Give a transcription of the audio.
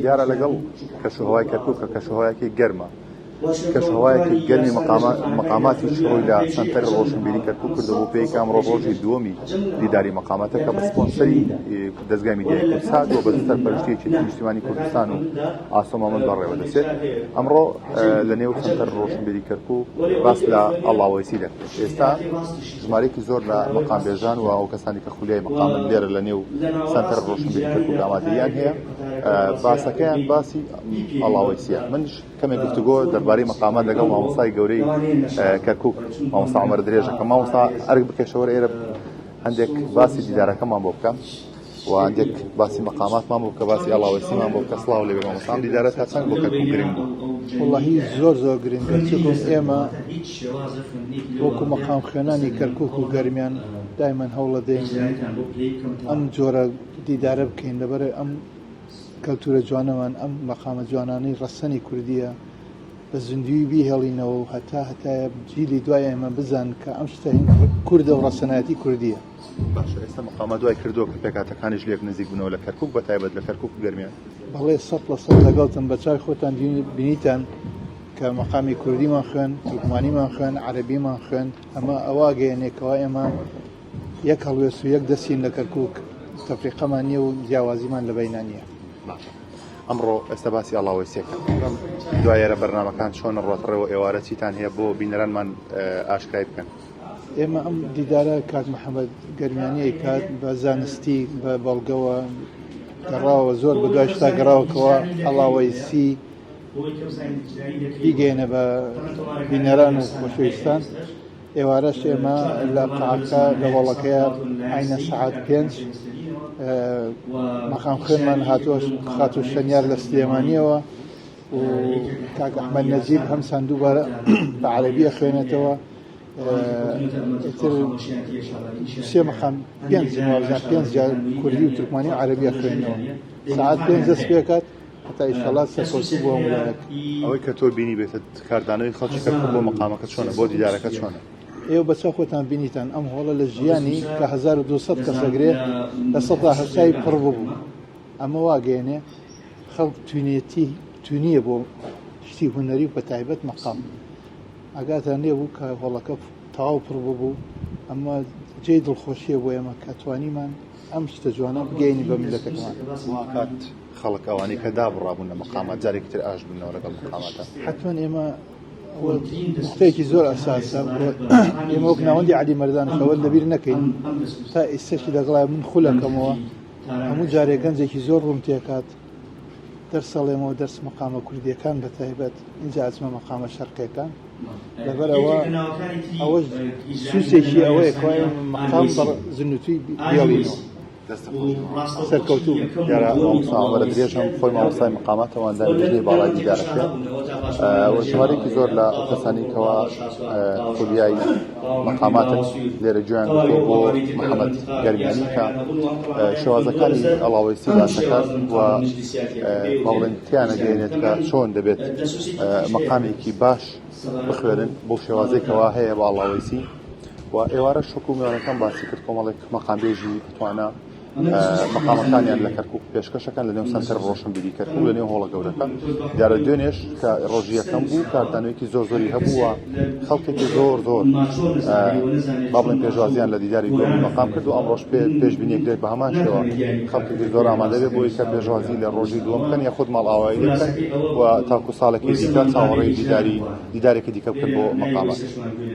دیارە لەگەڵ کەشوهەوای کەرکووک کە کەشوهەوایەکی گەرمە کەشوهەوایەکی گەرمی مەقاماتی شڕۆی لە سەنتەر ڕۆشنبیری کەرکووک کردبوو پێی کامڕۆ ڕۆژی دووەمی دیداری مەقاماتە کە بە سپۆنسەری دەستگای میدیای کورسات و بە سەرپەرشتیەکی نیشتیمانی کوردستان و ئاسۆ مامەد بەڕێوە دەچێت ئەمڕۆ لە نێو سەنتەر ڕۆشنبیری کەرکووک باس لە ئەڵاوەیسی دەکرێت ئێستا ژمارەیەکی زۆر لە مەقام بێژان و ئەو کەسانی کە خولیای مەقامن لێرە لە نێو سەنتەر ڕۆشنبیری کەرکووک ئامادەیان هەیە باسەکەیان باسی ئەڵاوەیسیە منش کەمێک گفتوگۆ دەربارەی مەقامات لەگەڵ مامۆستای گەورەی کەرکووک مامۆستا عومەر درێژە کە مامۆستا ئەرک بکەشەوە ئێرە هەندێک باسی دیدارەکەمان بۆ بکەم و هەندێک باسی مەقاماتمان بۆ بکە باسی ئەڵاوەیسیمان بۆ بکە سڵاو لێبێ مامۆستام دیدارەت تا چەند بۆ کەرکووک گرنگ بوو واللهی زۆر گرنگە چونکە ئێمە وەکو مەقام خوێنانی کەرکووک و گەرمیان دایمەن هەوڵە دەین ئەم جۆرە دیدارە بکەین لەبەرە ئەم کەلتورە جوانەمان ئەم مەقامە جوانانەی ڕەسەنی کوردیە بە زیندوی بیهێڵینەوە و هەتایە جیلی دوای ئێمە بزان کە ئەم شتە کوردە و ڕەسەنایەتی کوردیە. باشە ئێستا مەقامە دوای کردووە کە پێکاتەکانیش لێک نزیک بوونەوە لە کەرکووک بە تایبەت لە کەرکووک و گەرمیان بەڵێ 100% لەگەڵتن بە چای خۆتان بینیتان کە مەقامی کوردیمان خوێن تورکمانیمان خوێن عەرەبیمان خوێن ئەمە ئەوا گەیەنێکەوە ئێمە یەک هەڵوێست و یەک دەستین لە کەرکووک تەفریقەمان نییە و جیاوازیمان لە بەینا نییە. ئەمڕۆ ئێستا باسی ئەڵاوەیسیەکە دوایێرە بەرنامەکان چۆنە ڕۆتڕێەوە ئێوارە چیتان هەیە بۆ بینەرانمان ئاشکای بکەن. ئێمە ئەم دیدارە کات محەممەد گەرمیانیی کات بە زانستی بە بەڵگەوە گەڕاوە زۆر بە دوای شتا گەڕاوەکەوە ئەڵاوەیسی بیگەێنە بە بینەران و خۆشەویستان. ئێوارەش ئێمە لە قاعەکە لە وەڵەکەیە عینە سەعات 5 مەقام خوێنمان هاتووە شەنیار لە سلێمانیەوە و کاک ئەحمەد نەجیب هەم سندووبارە بە عەرەبیە خوێنێتەوە سێ مەقام 5 جار کوردی و تورکمانی و عەرەبیە خوێنەوە سەعات 5 دەست پێکات هەتا ئینشەڵا سەرکەوتوو بۆ ئەم وڵایەت. ئەوەی کە تۆ بینی بێتە کاردانەوەی خەڵکی کەرکووک بۆ مەقامەکە چۆنە بۆ دیدارەکە چۆنە؟ ئێوە بەچە خۆتان بینیتان ئەم هۆڵە لە ژیانی کە 1200 کەس ئەگرێ لە 100 پڕ ببوو ئەمە واگەێنێ خەڵک توانیە بۆ شتی هونەری و بە تایبەت مەقام ئاگاتان لێ بوو کە هۆڵەکە تەواو پڕ ببوو ئەمە جێی دڵخۆشیە بۆ ئێمە کە توانیمان ئەم شتە جوانە بگەینی بە میلەتەکەمان. کات خەڵک ئەوانەی کە دابڕابوون لە مەقامات جارێکی تر ئاش بوونەوە لەگەڵ مەقاماتە حتمەن ئێمە نقطەیەکی زۆر ئەساسە ئێمە وەک ناوەندی عەلی مەردانەوە لەبیر نەکەین تا ئێستاشی لەگەڵای من خولەکەمەوە هەموو جارێک گەنجێکی زۆر ڕوون تێکات دەرسەڵێمەوە دەرس مەقامە کوردیەکان بە تایبەت اینجا ئەچمە مەقامە شەرقیەکان لەبەر ئەوە سووسێکی ئەوەیە کە مەقام بە زنوتوی بێڵینەوە سەرکەوتوو دیارە مامۆستا عومەر درێژم خۆی مامۆستای مەقاماتەوە دای بژێ باڵای دیدارەکە وەژمارێکی زۆر لە کەسانی کەوا خولیای مەقاماتن لێرە گوێیان گرتووە بۆ محەممەد گەرمیانی کە شێوازەکانی ئەڵاوەیسی باسەکات و مەڵێنتیانە گەێنێت کە چۆن دەبێت مەقامێکی باش بخوێنن بۆ شێوازێکەوە هەیە بە ئەڵاوەیسی و ئێوارە شوکو میوانەکان باسی کرد کۆمەڵێک مەقامبێژی بتوانە مەقامەکانیان لە کەرکووک پێشکەشەکەن لە نێو سەنتەر ڕۆشنبیری کەرکووک لە نێو هۆڵە گەورەکە دیارە دوێنێش کە ڕۆژی یەکەم بوو کاردانەوەیەکی زۆری هەبووە خەڵکێکی زۆر با بڵێن پێشوازیان لە دیداری دووەمی مەقام کرد و ئەمڕۆژ پێشبینیەک لێت بە هەمان شێوە خەڵکێکی زۆر ئامادە بێت بۆی کە پێشوازی لە ڕۆژی دووەم بکەن یان خود ماڵئاوایی بکەن و تاکو ساڵێکی دیکە چاوەڕێی دیدارێکی دیکە بکەن بۆ مەقامات.